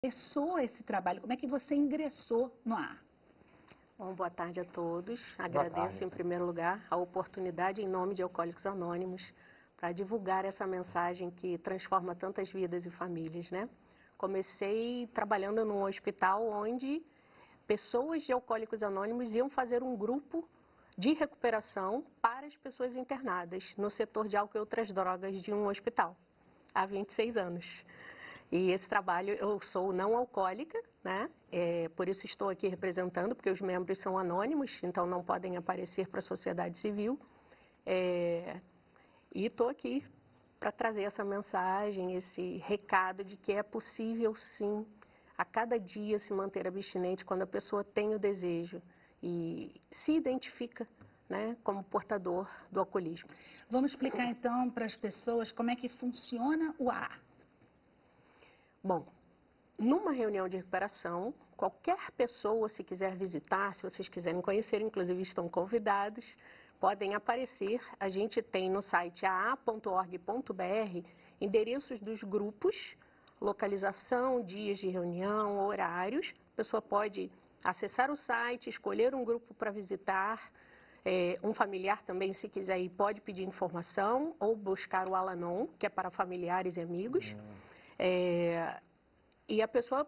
começou esse trabalho? Como é que você ingressou no ar? Bom, boa tarde a todos. Boa Agradeço, tarde. em primeiro lugar, a oportunidade, em nome de Alcoólicos Anônimos, para divulgar essa mensagem que transforma tantas vidas e famílias, né? Comecei trabalhando num hospital onde pessoas de Alcoólicos Anônimos iam fazer um grupo de recuperação para as pessoas internadas no setor de álcool e outras drogas de um hospital, há 26 anos. E esse trabalho, eu sou não alcoólica, né? Por isso estou aqui representando, porque os membros são anônimos, então não podem aparecer para a sociedade civil. E estou aqui para trazer essa mensagem, esse recado de que é possível, sim, a cada dia se manter abstinente quando a pessoa tem o desejo e se identifica, né, como portador do alcoolismo. Vamos explicar então para as pessoas como é que funciona o ar. Bom, numa reunião de recuperação, qualquer pessoa, se quiser visitar, se vocês quiserem conhecer, inclusive estão convidados, podem aparecer. A gente tem no site aa.org.br endereços dos grupos, localização, dias de reunião, horários. A pessoa pode acessar o site, escolher um grupo para visitar. Um familiar também, se quiser ir, pode pedir informação ou buscar o Al-Anon, que é para familiares e amigos. E a pessoa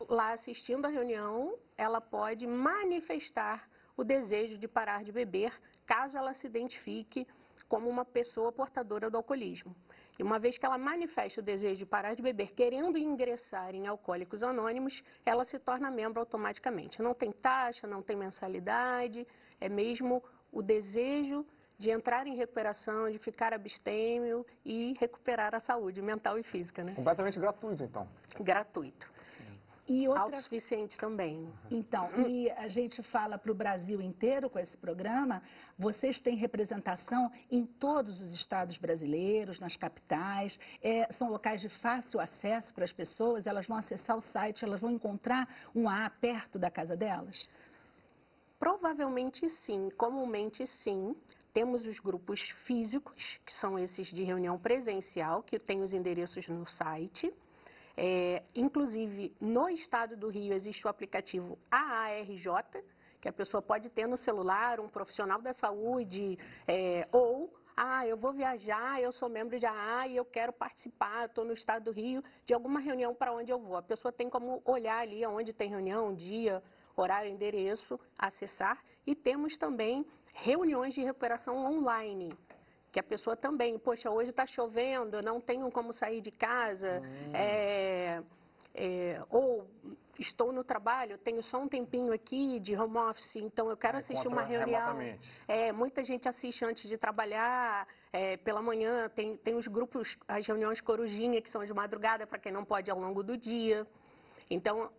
lá assistindo a reunião, ela pode manifestar o desejo de parar de beber, caso ela se identifique como uma pessoa portadora do alcoolismo. E uma vez que ela manifesta o desejo de parar de beber, querendo ingressar em Alcoólicos Anônimos, ela se torna membro automaticamente. Não tem taxa, não tem mensalidade, é mesmo o desejo de entrar em recuperação, de ficar abstêmio e recuperar a saúde mental e física, né? Completamente gratuito, então. Gratuito. E outra... Autossuficiente também. Então, e a gente fala para o Brasil inteiro com esse programa, vocês têm representação em todos os estados brasileiros, nas capitais, são locais de fácil acesso para as pessoas, elas vão acessar o site, elas vão encontrar um AA perto da casa delas? Provavelmente sim, comumente sim. Temos os grupos físicos, que são esses de reunião presencial, que tem os endereços no site. Inclusive, no estado do Rio existe o aplicativo AARJ, que a pessoa pode ter no celular, um profissional da saúde, eu vou viajar, eu sou membro de AA e eu quero participar, estou no estado do Rio, de alguma reunião para onde eu vou. A pessoa tem como olhar ali onde tem reunião, dia, horário, endereço, acessar. E temos também reuniões de recuperação online, que a pessoa também, poxa, hoje está chovendo, eu não tenho como sair de casa, ou estou no trabalho, tenho só um tempinho aqui de home office, então eu quero assistir uma reunião. Remotamente. Muita gente assiste antes de trabalhar, pela manhã, tem os grupos, as reuniões corujinha, que são de madrugada, para quem não pode ao longo do dia. Então,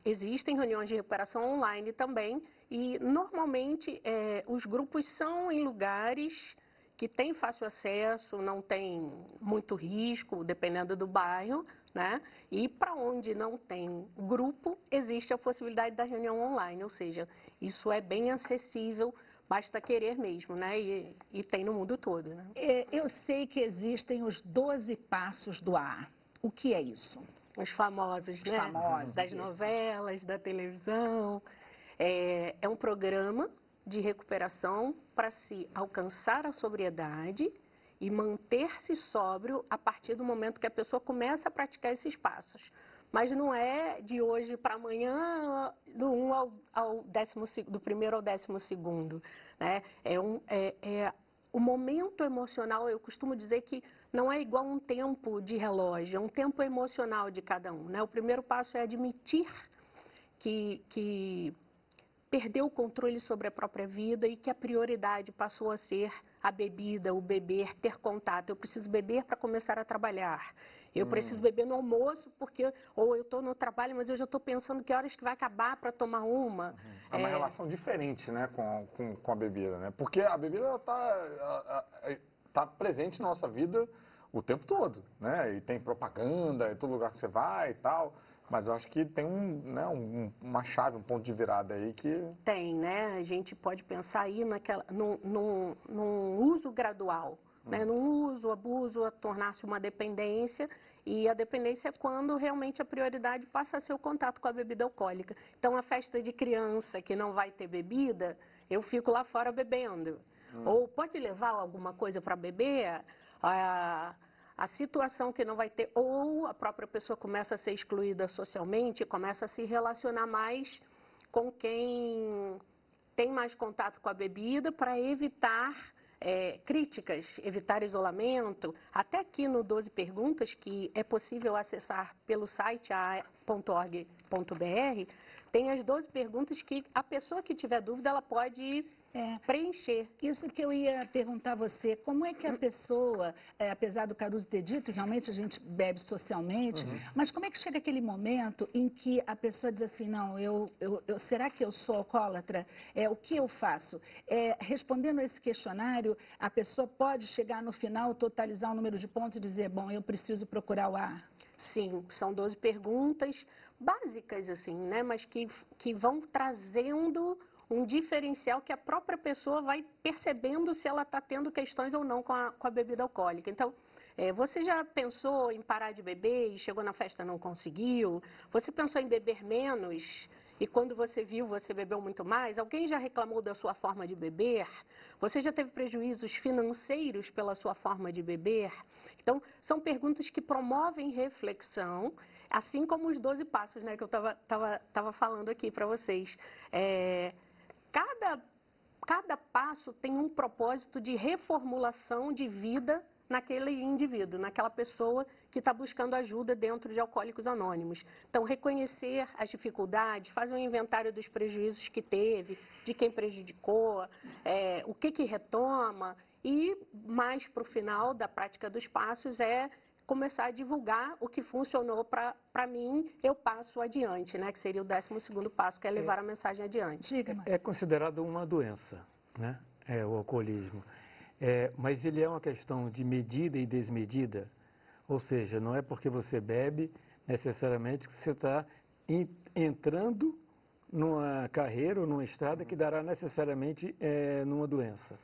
existem reuniões de recuperação online também, e normalmente os grupos são em lugares que têm fácil acesso, não tem muito risco, dependendo do bairro, né? E para onde não tem grupo, existe a possibilidade da reunião online, ou seja, isso é bem acessível, basta querer mesmo, né? E tem no mundo todo, né? Eu sei que existem os 12 passos do AA. O que é isso? Os famosos, Os né? famosos, Das isso. novelas, da televisão. É um programa de recuperação para se alcançar a sobriedade e manter-se sóbrio a partir do momento que a pessoa começa a praticar esses passos. Mas não é de hoje para amanhã, do 1 ao 12º, do primeiro ao 12º, né? O momento emocional, eu costumo dizer que não é igual um tempo de relógio, é um tempo emocional de cada um, né? O primeiro passo é admitir que perdeu o controle sobre a própria vida e que a prioridade passou a ser a bebida, o beber, ter contato. Eu preciso beber para começar a trabalhar. Eu preciso beber no almoço porque ou eu estou no trabalho, mas eu já estou pensando que horas que vai acabar para tomar uma. É uma relação diferente, né, com a bebida, né? Porque a bebida tá presente na nossa vida o tempo todo, né? E tem propaganda, em todo lugar que você vai e tal. Mas eu acho que tem uma chave, um ponto de virada aí que... Tem, né? A gente pode pensar aí num uso gradual, né? Num uso, abuso, a tornar-se uma dependência E a dependência é quando realmente a prioridade passa a ser o contato com a bebida alcoólica. Então, a festa de criança que não vai ter bebida, eu fico lá fora bebendo. Ou pode levar alguma coisa para beber, a situação que não vai ter, ou a própria pessoa começa a ser excluída socialmente, começa a se relacionar mais com quem tem mais contato com a bebida para evitar críticas, evitar isolamento. Até aqui no 12 Perguntas, que é possível acessar pelo site a.org.br, tem as 12 perguntas que a pessoa que tiver dúvida, ela pode preencher. Isso que eu ia perguntar a você, como é que a pessoa, apesar do Caruso ter dito, realmente a gente bebe socialmente, mas como é que chega aquele momento em que a pessoa diz assim, não, será que eu sou alcoólatra? O que eu faço? Respondendo a esse questionário, a pessoa pode chegar no final, totalizar o número de pontos e dizer, bom, eu preciso procurar o A? Sim, são 12 perguntas básicas, assim, né? Mas que vão trazendo um diferencial que a própria pessoa vai percebendo se ela está tendo questões ou não com a bebida alcoólica. Então, você já pensou em parar de beber e chegou na festa e não conseguiu? Você pensou em beber menos e quando você viu, você bebeu muito mais? Alguém já reclamou da sua forma de beber? Você já teve prejuízos financeiros pela sua forma de beber? Então, são perguntas que promovem reflexão, assim como os 12 passos, né, que eu estava falando aqui para vocês. Cada passo tem um propósito de reformulação de vida naquele indivíduo, naquela pessoa que está buscando ajuda dentro de Alcoólicos Anônimos. Então, reconhecer as dificuldades, fazer um inventário dos prejuízos que teve, de quem prejudicou, o que retoma, e mais para o final da prática dos passos começar a divulgar o que funcionou para mim, eu passo adiante, né? Que seria o 12º passo, que é levar a mensagem adiante. É considerado uma doença, né? O alcoolismo. Mas ele é uma questão de medida e desmedida, ou seja, não é porque você bebe necessariamente que você está entrando numa carreira ou numa estrada que dará necessariamente numa doença.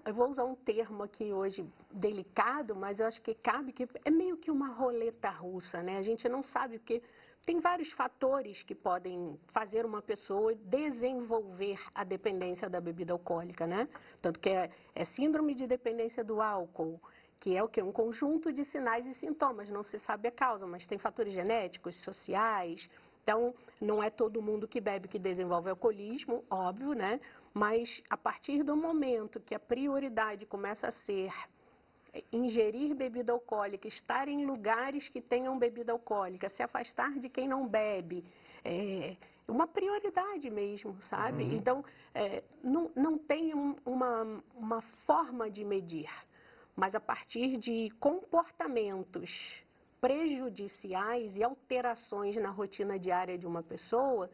Eu vou usar um termo aqui hoje delicado, mas eu acho que cabe, que é meio que uma roleta russa, né? A gente não sabe, porque tem vários fatores que podem fazer uma pessoa desenvolver a dependência da bebida alcoólica, né? Tanto que é síndrome de dependência do álcool, que é o quê? Um conjunto de sinais e sintomas, não se sabe a causa, mas tem fatores genéticos, sociais. Então, não é todo mundo que bebe que desenvolve alcoolismo, óbvio, né? Mas a partir do momento que a prioridade começa a ser ingerir bebida alcoólica, estar em lugares que tenham bebida alcoólica, se afastar de quem não bebe, uma prioridade mesmo, sabe? Então, não tem uma forma de medir, mas a partir de comportamentos prejudiciais e alterações na rotina diária de uma pessoa,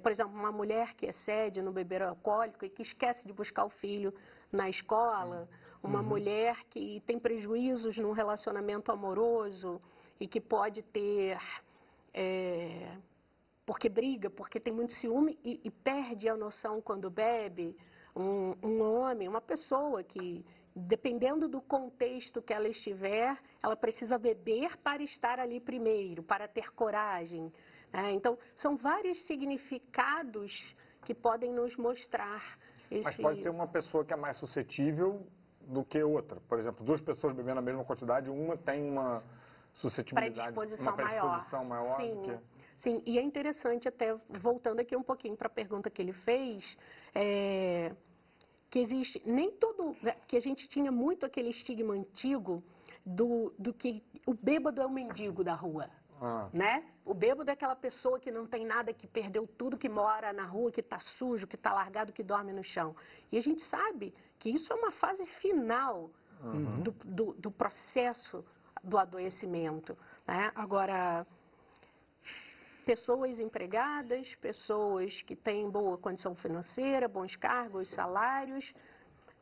por exemplo, uma mulher que excede no beber alcoólico e que esquece de buscar o filho na escola, uma mulher que tem prejuízos no relacionamento amoroso e que pode ter, porque briga, porque tem muito ciúme e perde a noção quando bebe, um homem, uma pessoa que, dependendo do contexto que ela estiver, ela precisa beber para estar ali primeiro, para ter coragem. Então, são vários significados que podem nos mostrar esse... Mas pode ter uma pessoa que é mais suscetível do que outra. Por exemplo, duas pessoas bebendo a mesma quantidade, uma tem uma suscetibilidade, uma predisposição maior sim, do que... Sim, e é interessante, até voltando aqui um pouquinho para a pergunta que ele fez, que existe, nem todo, que a gente tinha muito aquele estigma antigo do que o bêbado é o mendigo da rua, né? O bêbado é aquela pessoa que não tem nada, que perdeu tudo, que mora na rua, que está sujo, que está largado, que dorme no chão. E a gente sabe que isso é uma fase final do processo do adoecimento, né? Agora, pessoas empregadas, pessoas que têm boa condição financeira, bons cargos, salários,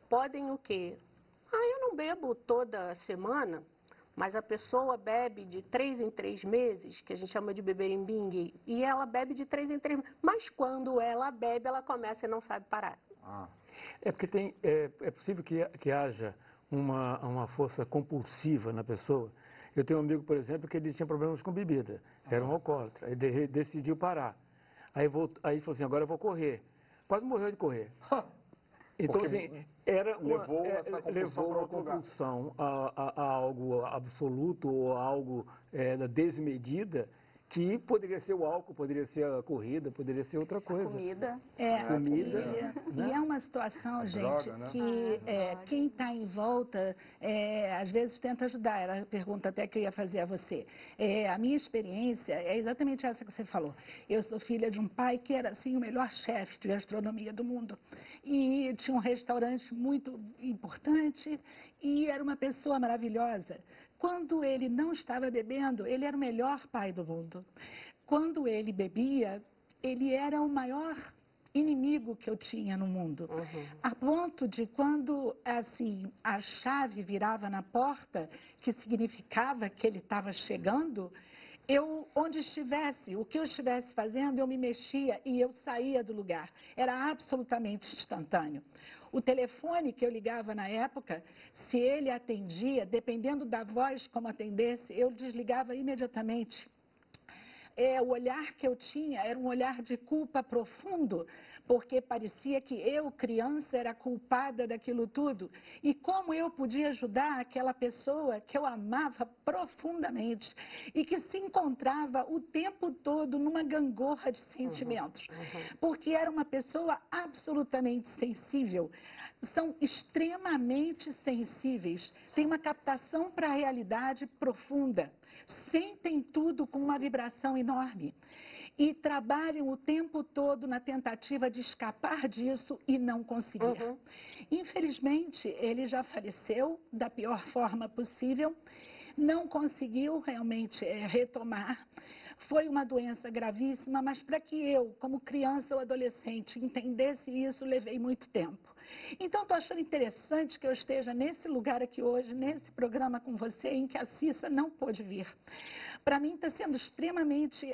podem o quê? Eu não bebo toda semana, mas a pessoa bebe de 3 em 3 meses, que a gente chama de beber em bingue, e ela bebe de 3 em 3 meses. Mas quando ela bebe, ela começa e não sabe parar. É porque é possível que haja uma força compulsiva na pessoa. Eu tenho um amigo, por exemplo, que ele tinha problemas com bebida, era um alcoólatra, ele decidiu parar. Aí falou assim, agora eu vou correr. Quase morreu de correr. Então, Porque assim, era levou essa compulsão para uma outro lugar. compulsão a algo absoluto ou a algo desmedida, que poderia ser o álcool, poderia ser a corrida, poderia ser outra coisa. Comida. Comida. E é uma situação, gente, droga, né? que quem está em volta, às vezes tenta ajudar. Era a pergunta até que eu ia fazer a você. A minha experiência é exatamente essa que você falou. Eu sou filha de um pai que era, assim, o melhor chefe de gastronomia do mundo. E tinha um restaurante muito importante e era uma pessoa maravilhosa. Quando ele não estava bebendo, ele era o melhor pai do mundo. Quando ele bebia, ele era o maior inimigo que eu tinha no mundo. A ponto de quando, assim, a chave virava na porta, que significava que ele estava chegando, onde estivesse, o que eu estivesse fazendo, eu me mexia e eu saía do lugar. Era absolutamente instantâneo. O telefone que eu ligava na época, se ele atendia, dependendo da voz como atendesse, eu desligava imediatamente. O olhar que eu tinha era um olhar de culpa profundo, porque parecia que eu, criança, era culpada daquilo tudo. E como eu podia ajudar aquela pessoa que eu amava profundamente e que se encontrava o tempo todo numa gangorra de sentimentos. Porque era uma pessoa absolutamente sensível. São extremamente sensíveis, têm uma captação para a realidade profunda. Sentem tudo com uma vibração enorme e trabalham o tempo todo na tentativa de escapar disso e não conseguir. Infelizmente, ele já faleceu da pior forma possível, não conseguiu realmente retomar. Foi uma doença gravíssima, mas para que eu, como criança ou adolescente, entendesse isso, levei muito tempo. Então, estou achando interessante que eu esteja nesse lugar aqui hoje, nesse programa com você, em que a Cissa não pôde vir. Para mim, está sendo extremamente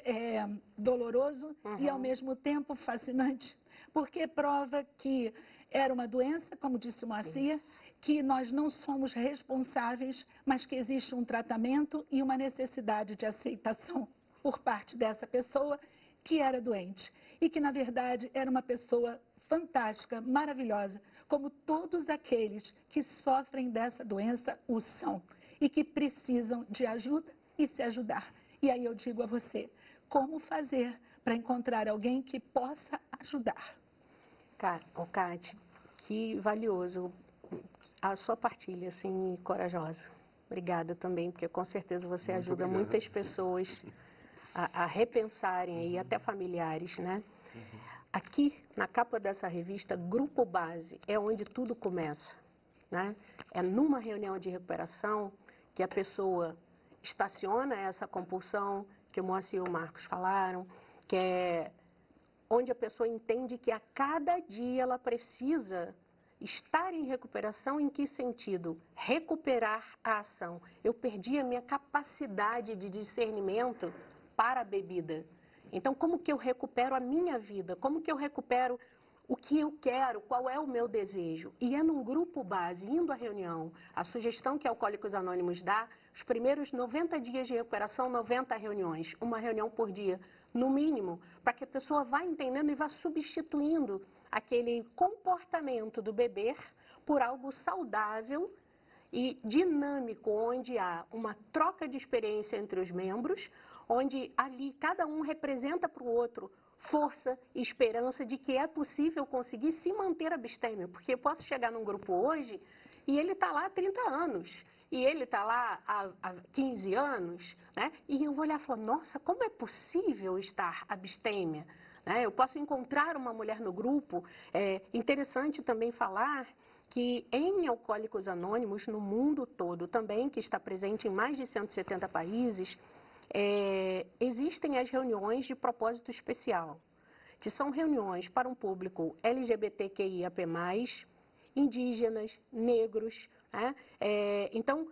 doloroso e, ao mesmo tempo, fascinante, porque prova que era uma doença, como disse o Moacir, que nós não somos responsáveis, mas que existe um tratamento e uma necessidade de aceitação por parte dessa pessoa que era doente e que, na verdade, era uma pessoa fantástica, maravilhosa, como todos aqueles que sofrem dessa doença o são e que precisam de ajuda e se ajudar. E aí eu digo a você, como fazer para encontrar alguém que possa ajudar? Cátia, que valioso a sua partilha, assim, corajosa. Obrigada também, porque com certeza você ajuda muitas pessoas a repensarem aí, até familiares, né? Aqui, na capa dessa revista, Grupo Base, é onde tudo começa, né? É numa reunião de recuperação que a pessoa estaciona essa compulsão, que o Moacir e o Marcos falaram, que é onde a pessoa entende que a cada dia ela precisa estar em recuperação. Em que sentido? Recuperar a ação. Eu perdi a minha capacidade de discernimento para a bebida. Então, como que eu recupero a minha vida? Como que eu recupero o que eu quero? Qual é o meu desejo? E é num grupo base, indo à reunião. A sugestão que Alcoólicos Anônimos dá, os primeiros 90 dias de recuperação, 90 reuniões. Uma reunião por dia, no mínimo, para que a pessoa vá entendendo e vá substituindo aquele comportamento do beber por algo saudável e dinâmico, onde há uma troca de experiência entre os membros, onde ali cada um representa para o outro força e esperança de que é possível conseguir se manter abstêmio. Porque eu posso chegar num grupo hoje e ele está lá há 30 anos, e ele está lá há 15 anos, né? E eu vou olhar e falar, nossa, como é possível estar abstêmia? Né? Eu posso encontrar uma mulher no grupo. É interessante também falar que em Alcoólicos Anônimos, no mundo todo também, que está presente em mais de 170 países, existem as reuniões de propósito especial, que são reuniões para um público LGBTQIAP+, indígenas, negros, né? Então,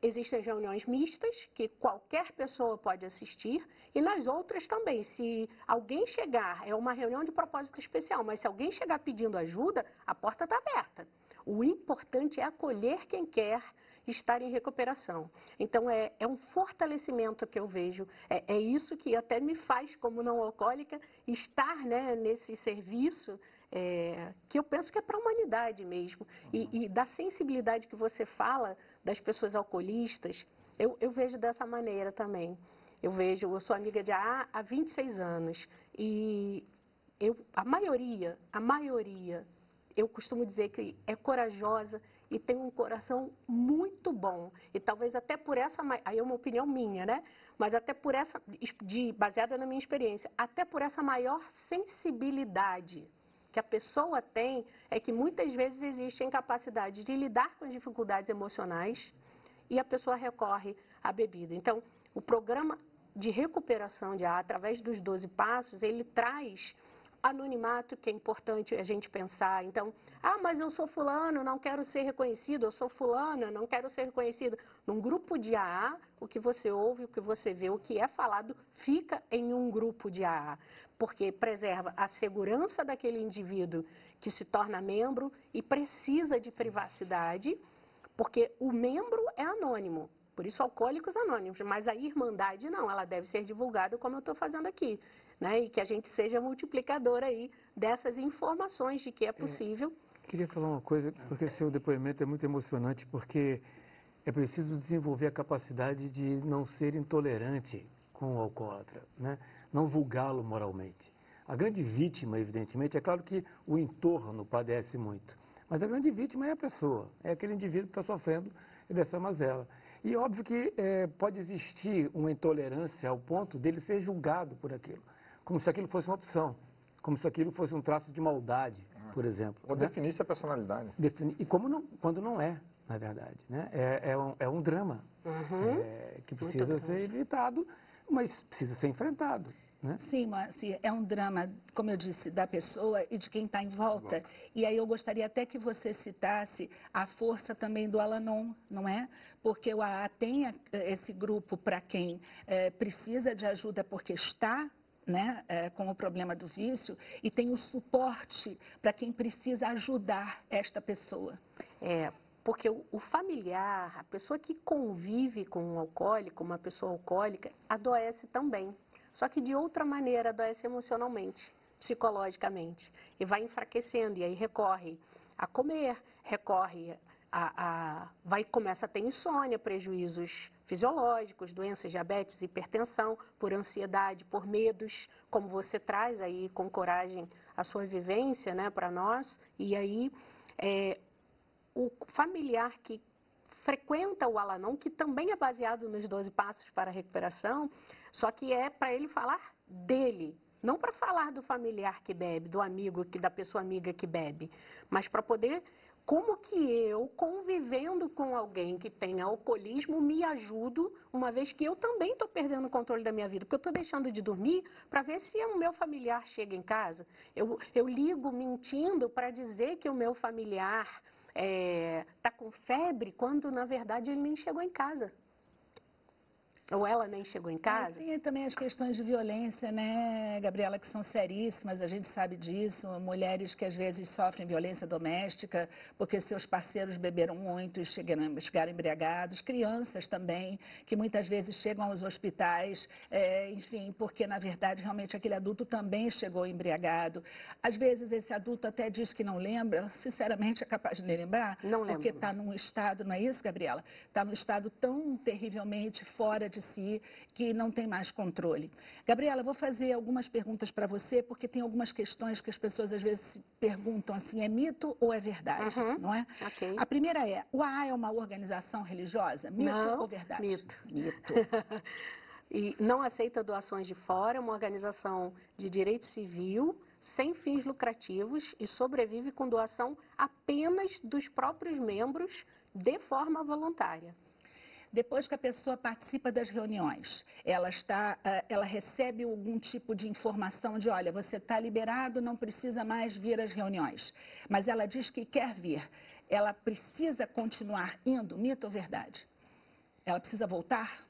existem reuniões mistas, que qualquer pessoa pode assistir, e nas outras também. Se alguém chegar, é uma reunião de propósito especial, mas se alguém chegar pedindo ajuda, a porta está aberta. O importante é acolher quem quer estar em recuperação. Então, é um fortalecimento que eu vejo, é isso que até me faz, como não alcoólica, estar, né, nesse serviço, que eu penso que é para a humanidade mesmo. E da sensibilidade que você fala das pessoas alcoolistas, eu vejo dessa maneira também. Eu sou amiga de AA há 26 anos e a maioria, eu costumo dizer que é corajosa e tem um coração muito bom. E talvez até por essa, aí é uma opinião minha, né? Mas até por essa, baseada na minha experiência, até por essa maior sensibilidade que a pessoa tem, é que muitas vezes existe a incapacidade de lidar com as dificuldades emocionais e a pessoa recorre à bebida. Então, o programa de recuperação de AA, através dos 12 passos, ele traz anonimato, que é importante a gente pensar. Então, mas eu sou fulano, não quero ser reconhecido, eu sou fulana, não quero ser reconhecido. Num grupo de AA, o que você ouve, o que você vê, o que é falado, fica em um grupo de AA, porque preserva a segurança daquele indivíduo que se torna membro e precisa de privacidade, porque o membro é anônimo. Por isso, Alcoólicos Anônimos, mas a Irmandade não, ela deve ser divulgada como eu estou fazendo aqui, né? E que a gente seja multiplicador aí dessas informações de que é possível. Queria falar uma coisa, porque o seu depoimento é muito emocionante, porque é preciso desenvolver a capacidade de não ser intolerante com o alcoólatra, né? Não julgá-lo moralmente. A grande vítima, evidentemente, é claro que o entorno padece muito, mas a grande vítima é a pessoa, é aquele indivíduo que está sofrendo dessa mazela. E óbvio que pode existir uma intolerância ao ponto dele ser julgado por aquilo, como se aquilo fosse uma opção, como se aquilo fosse um traço de maldade, por exemplo. Ou né? definisse a personalidade. E quando não é, na verdade. Né? É um drama que precisa ser evitado, mas precisa ser enfrentado. Né? Sim, Moacir, é um drama, como eu disse, da pessoa e de quem está em volta. E aí eu gostaria até que você citasse a força também do Al-Anon, não é? Porque o AA tem esse grupo para quem precisa de ajuda porque está, né, com o problema do vício, e tem o suporte para quem precisa ajudar esta pessoa. Porque o familiar, a pessoa que convive com um alcoólico, uma pessoa alcoólica, adoece também. Só que de outra maneira, adoece emocionalmente, psicologicamente. E vai enfraquecendo, e aí recorre a comer, começa a ter insônia, prejuízos fisiológicos, doenças, diabetes, hipertensão, por ansiedade, por medos, como você traz aí com coragem a sua vivência, né, para nós. E aí, o familiar que frequenta o Al-Anon, que também é baseado nos 12 passos para a recuperação, só que é para ele falar dele, não para falar do familiar que bebe, do amigo, da pessoa amiga que bebe, mas para poder, como que eu, convivendo com alguém que tem alcoolismo, me ajudo, uma vez que eu também estou perdendo o controle da minha vida, porque eu estou deixando de dormir para ver se o meu familiar chega em casa. Eu ligo mentindo para dizer que o meu familiar está com febre, quando na verdade ele nem chegou em casa. Ou ela nem chegou em casa. Tem também as questões de violência, né, Gabriela, que são seríssimas, a gente sabe disso. Mulheres que às vezes sofrem violência doméstica porque seus parceiros beberam muito e chegaram embriagados. Crianças também, que muitas vezes chegam aos hospitais, enfim, porque na verdade realmente aquele adulto também chegou embriagado. Às vezes esse adulto até diz que não lembra, sinceramente é capaz de lembrar. Não lembro. Porque está num estado, não é isso, Gabriela? Está num estado tão terrivelmente fora de si, que não tem mais controle. Gabriela, eu vou fazer algumas perguntas para você, porque tem algumas questões que as pessoas às vezes se perguntam assim, é mito ou é verdade, não é? Okay. A primeira é, o AA é uma organização religiosa? Mito ou verdade? Mito. Mito. E não aceita doações de fora, é uma organização de direito civil, sem fins lucrativos e sobrevive com doação apenas dos próprios membros de forma voluntária. Depois que a pessoa participa das reuniões, ela recebe algum tipo de informação de, olha, você está liberado, não precisa mais vir às reuniões. Mas ela diz que quer vir. Ela precisa continuar indo, mito ou verdade? Ela precisa voltar?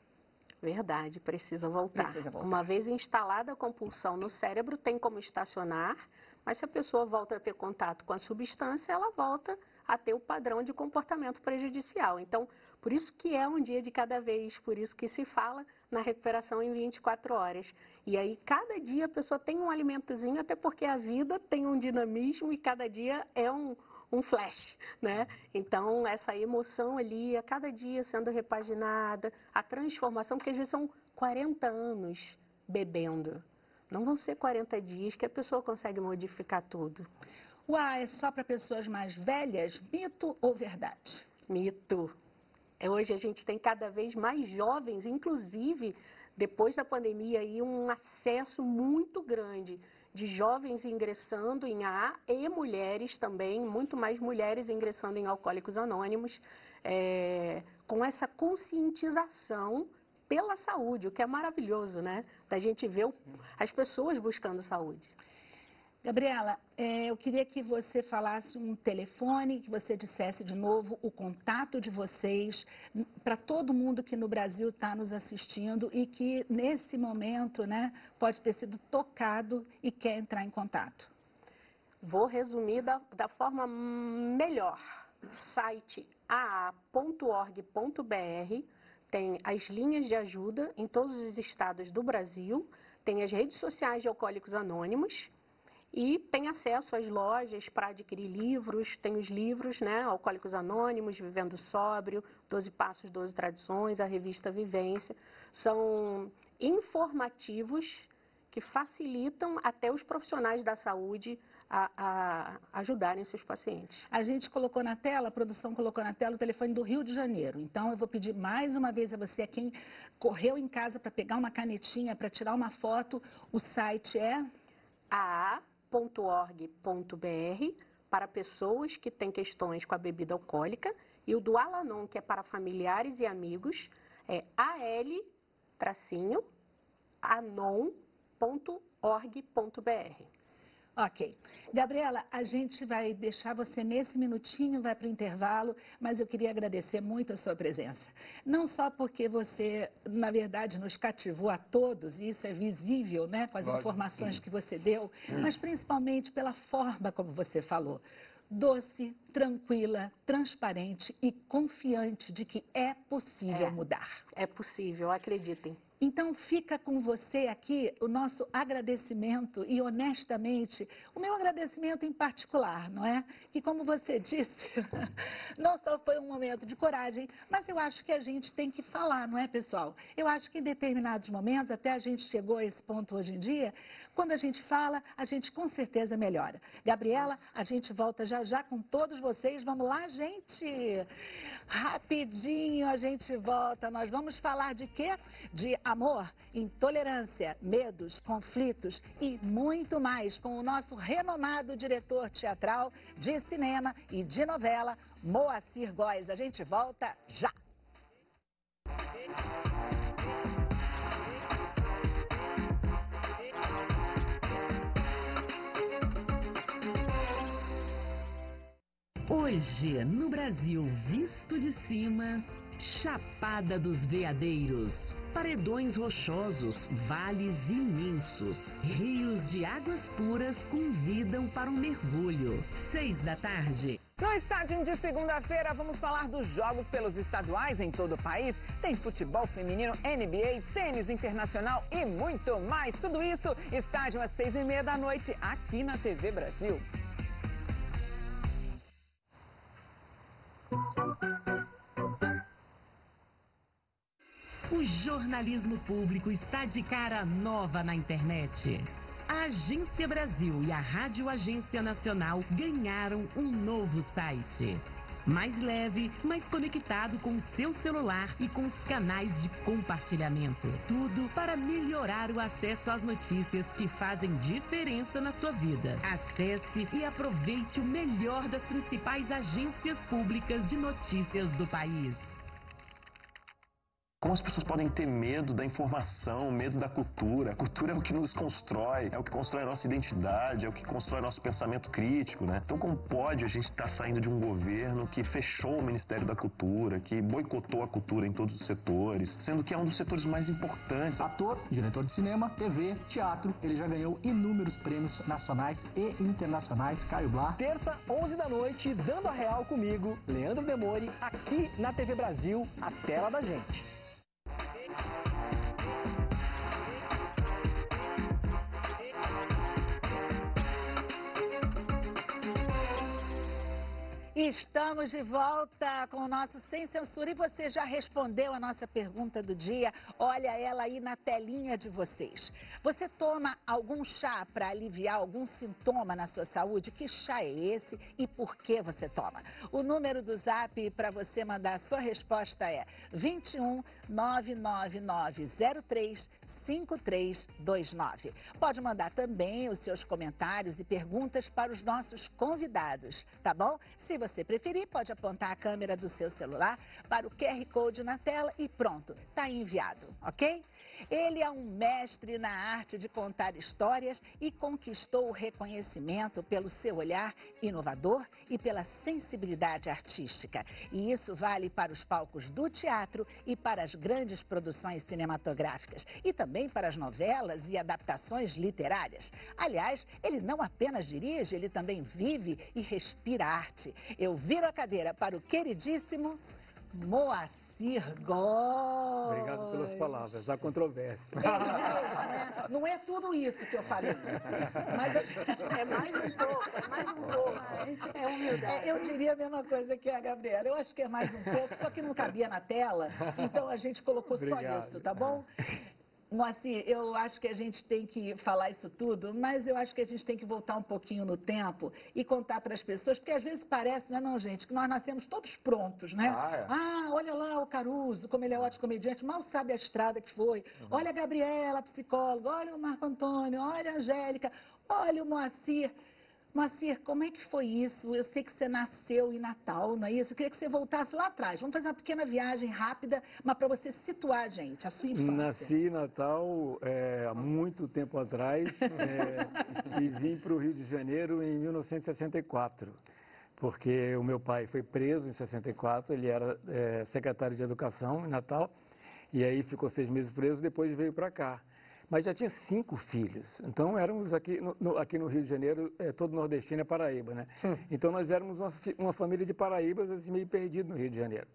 Verdade, precisa voltar. Precisa voltar. Uma vez instalada a compulsão no cérebro, tem como estacionar, mas se a pessoa volta a ter contato com a substância, ela volta a ter o padrão de comportamento prejudicial. Então, Por isso que é um dia de cada vez, por isso que se fala na recuperação em 24 horas. E aí, cada dia a pessoa tem um alimentozinho, até porque a vida tem um dinamismo e cada dia é um flash, né? Então, essa emoção ali, a cada dia sendo repaginada, a transformação, porque às vezes são 40 anos bebendo. Não vão ser 40 dias que a pessoa consegue modificar tudo. Uai, é só para pessoas mais velhas? Mito ou verdade? Mito. Hoje a gente tem cada vez mais jovens, inclusive depois da pandemia, aí, um acesso muito grande de jovens ingressando em AA e mulheres também, muito mais mulheres ingressando em Alcoólicos Anônimos, com essa conscientização pela saúde, o que é maravilhoso, né? Da gente ver as pessoas buscando saúde. Gabriela, eu queria que você falasse um telefone, que você dissesse de novo o contato de vocês para todo mundo que no Brasil está nos assistindo e que nesse momento, né, pode ter sido tocado e quer entrar em contato. Vou resumir da forma melhor. Site aa.org.br, tem as linhas de ajuda em todos os estados do Brasil, tem as redes sociais de Alcoólicos Anônimos, e tem acesso às lojas para adquirir livros, tem os livros, né, Alcoólicos Anônimos, Vivendo Sóbrio, 12 Passos, 12 Tradições, a revista Vivência. São informativos que facilitam até os profissionais da saúde a ajudarem seus pacientes. A gente colocou na tela, a produção colocou na tela o telefone do Rio de Janeiro. Então, eu vou pedir mais uma vez a você, a quem correu em casa para pegar uma canetinha, para tirar uma foto, o site é... aa.org.br para pessoas que têm questões com a bebida alcoólica e o do Al-Anon, que é para familiares e amigos, é al-anon.org.br. Ok. Gabriela, a gente vai deixar você nesse minutinho, vai para o intervalo, mas eu queria agradecer muito a sua presença. Não só porque você, na verdade, nos cativou a todos, e isso é visível, né, com as informações que você deu, mas principalmente pela forma como você falou. Doce, tranquila, transparente e confiante de que é possível mudar. É possível, acreditem. Então, fica com você aqui o nosso agradecimento e, honestamente, o meu agradecimento em particular, não é? Que, como você disse, não só foi um momento de coragem, mas eu acho que a gente tem que falar, não é, pessoal? Eu acho que em determinados momentos, até a gente chegou a esse ponto hoje em dia, quando a gente fala, a gente com certeza melhora. Gabriela, a gente volta já já com todos vocês. Vamos lá, gente? Rapidinho a gente volta. Nós vamos falar de quê? De amor, intolerância, medos, conflitos e muito mais com o nosso renomado diretor teatral, de cinema e de novela, Moacir Góes. A gente volta já! Hoje, no Brasil visto de cima, Chapada dos Veadeiros, paredões rochosos, vales imensos, rios de águas puras convidam para um mergulho. 6 da tarde. No estádio de segunda-feira, vamos falar dos jogos pelos estaduais em todo o país. Tem futebol feminino, NBA, tênis internacional e muito mais. Tudo isso, estádio às 6h30 da noite, aqui na TV Brasil. O jornalismo público está de cara nova na internet. A Agência Brasil e a Rádio Agência Nacional ganharam um novo site. Mais leve, mais conectado com o seu celular e com os canais de compartilhamento. Tudo para melhorar o acesso às notícias que fazem diferença na sua vida. Acesse e aproveite o melhor das principais agências públicas de notícias do país. Como as pessoas podem ter medo da informação, medo da cultura? A cultura é o que nos constrói, é o que constrói a nossa identidade, é o que constrói nosso pensamento crítico, né? Então, como pode a gente estar saindo de um governo que fechou o Ministério da Cultura, que boicotou a cultura em todos os setores, sendo que é um dos setores mais importantes? Ator, diretor de cinema, TV, teatro, ele já ganhou inúmeros prêmios nacionais e internacionais. Caio Blá. Terça, 11 da noite, Dando a Real comigo, Leandro Demore, aqui na TV Brasil, a tela da gente. Estamos de volta com o nosso Sem Censura e você já respondeu a nossa pergunta do dia. Olha ela aí na telinha de vocês. Você toma algum chá para aliviar algum sintoma na sua saúde? Que chá é esse e por que você toma? O número do Zap para você mandar a sua resposta é 21 99903 5329. Pode mandar também os seus comentários e perguntas para os nossos convidados, tá bom? Se você preferir, pode apontar a câmera do seu celular para o QR Code na tela e pronto, está enviado, ok? Ele é um mestre na arte de contar histórias e conquistou o reconhecimento pelo seu olhar inovador e pela sensibilidade artística. E isso vale para os palcos do teatro e para as grandes produções cinematográficas e também para as novelas e adaptações literárias. Aliás, ele não apenas dirige, ele também vive e respira arte. Eu viro a cadeira para o queridíssimo Moacir Góes. Obrigado pelas palavras, há controvérsia. Ele mesmo, né? Não é tudo isso que eu falei. Mas É mais um pouco, é mais um pouco. É humildade. eu diria a mesma coisa que a Gabriela. Eu acho que é mais um pouco, só que não cabia na tela. Então a gente colocou só Obrigado. isso, tá bom? Moacir, eu acho que a gente tem que falar isso tudo, mas eu acho que a gente tem que voltar um pouquinho no tempo e contar para as pessoas, porque às vezes parece, não, gente, que nós nascemos todos prontos, né? Olha lá o Caruso, como ele é ótimo comediante, mal sabe a estrada que foi. Olha a Gabriela, psicóloga, olha o Marco Antônio, olha a Angélica, olha o Moacir. Moacir, como é que foi isso? Eu sei que você nasceu em Natal, não é isso? Eu queria que você voltasse lá atrás. Vamos fazer uma pequena viagem rápida, mas para você situar a gente, a sua infância. Nasci em Natal há muito tempo atrás e vim para o Rio de Janeiro em 1964, porque o meu pai foi preso em 64, ele era secretário de Educação em Natal, e aí ficou 6 meses preso, depois veio para cá. Mas já tinha 5 filhos, então éramos aqui no Rio de Janeiro, todo nordestino é Paraíba, né? Então nós éramos uma família de paraíbas, assim, meio perdido no Rio de Janeiro.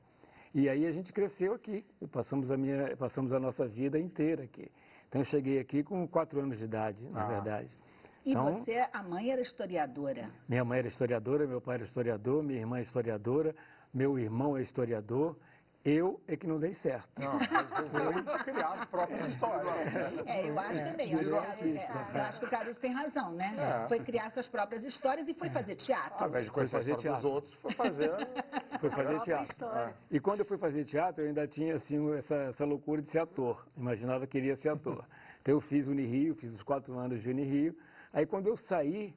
E aí a gente cresceu aqui, e passamos a nossa vida inteira aqui. Então eu cheguei aqui com 4 anos de idade, na verdade. E então, você, a mãe era historiadora? Minha mãe era historiadora, meu pai era historiador, minha irmã é historiadora, meu irmão é historiador. Eu é que não dei certo. Não, mas foi criar as próprias histórias. Eu acho também. Eu acho que o Caruso tem razão, né? Foi criar suas próprias histórias e foi fazer teatro. Ao invés de conhecer a história dos outros, foi fazer... Foi fazer teatro. E quando eu fui fazer teatro, eu ainda tinha assim, essa loucura de ser ator. Imaginava que iria ser ator. Então eu fiz Unirio, fiz os 4 anos de Unirio. Aí quando eu saí,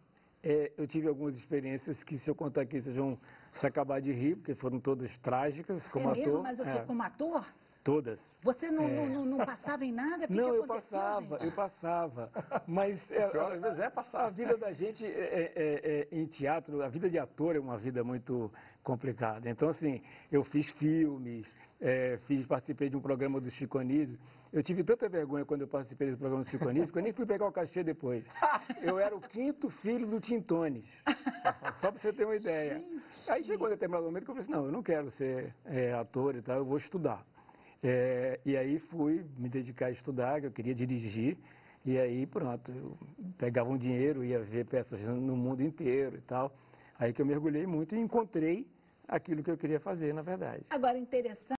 eu tive algumas experiências que, se eu contar aqui, vocês vão se acabar de rir, porque foram todas trágicas como ator. Mesmo? Mas o quê? Como ator? Todas. Você não passava em nada? O que aconteceu, eu passava. Mas às vezes passar. A vida da gente em teatro, a vida de ator é uma vida muito complicada. Então, assim, eu fiz filmes, participei de um programa do Chico Anísio. Eu tive tanta vergonha quando eu participei desse programa do Chico Anísio que eu nem fui pegar o cachê depois. Eu era o 5º filho do Tintones. Só para você ter uma ideia. Gente. Aí chegou um determinado momento que eu falei assim, não, eu não quero ser ator e tal, eu vou estudar. E aí fui me dedicar a estudar, que eu queria dirigir. E aí pronto, eu pegava um dinheiro, ia ver peças no mundo inteiro e tal. Aí que eu mergulhei muito e encontrei aquilo que eu queria fazer, na verdade. Agora, interessante.